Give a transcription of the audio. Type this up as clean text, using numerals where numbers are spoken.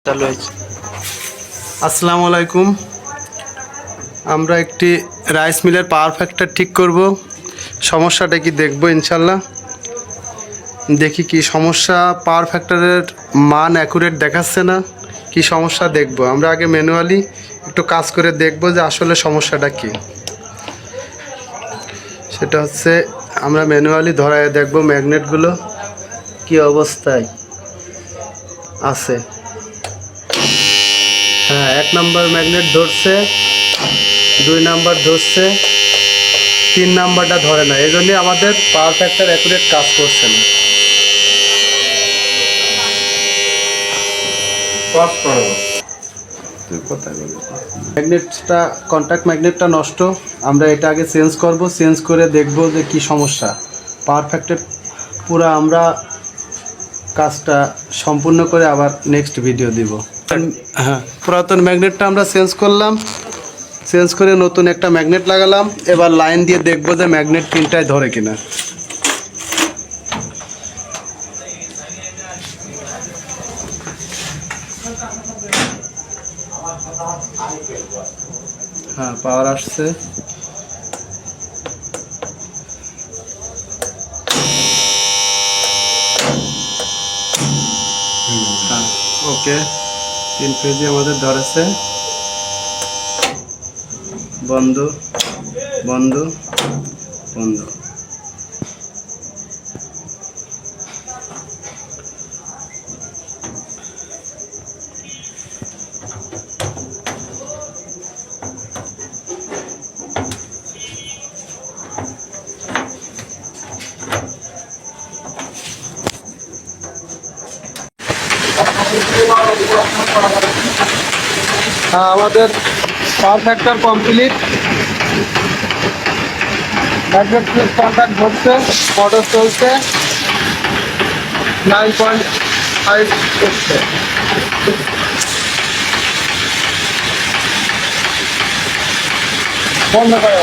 চালু হয়েছে। আসসালামু আলাইকুম। আমরা একটি রাইস মিলের পাওয়ার ফ্যাক্টর ঠিক করব। সমস্যাটা কি দেখব ইনশাল্লাহ। দেখি কি সমস্যা, পাওয়ার ফ্যাক্টরের মান অ্যাকুরেট দেখাচ্ছে না, কি সমস্যা দেখব। আমরা আগে ম্যানুয়ালি একটু কাজ করে দেখব যে আসলে সমস্যাটা কি। সেটা হচ্ছে আমরা ম্যানুয়ালি ধরায় দেখব ম্যাগনেটগুলো কি অবস্থায় আছে। হ্যাঁ, 1 নাম্বার ম্যাগনেট ধরছে, 2 নাম্বার ধরছে, 3 নাম্বারটা ধরে না। এই জন্যই আমাদের পাওয়ার ফ্যাক্টর অ্যাকুরেট কাজ করছে না। ম্যাগনেটটা, কন্ট্যাক্ট ম্যাগনেটটা নষ্ট। আমরা এটা আগে চেঞ্জ করব, চেঞ্জ করে দেখব যে কি সমস্যা। পাওয়ার ফ্যাক্টর পুরো আমরা কাজটা সম্পূর্ণ করে আবার নেক্সট ভিডিও দিব। হ্যাঁ, পুরাতন ম্যাগনেটটা আমরা চেঞ্জ করলাম, চেঞ্জ করে নতুন একটা ম্যাগনেট লাগালাম। এবার লাইন দিয়ে দেখব যে ম্যাগনেট তিনটায় ধরে কিনা। হ্যাঁ, পাওয়ার আসছে। হ্যাঁ, ওকে, 3 ফেজই আমাদের ধরেছে। বন্ধ বন্ধ বন্ধ। হ্যাঁ, আমাদের power factor complete. Magnet plus contact ধরছে, মোটর চলছে, 9.5 করছে। বন্ধ করে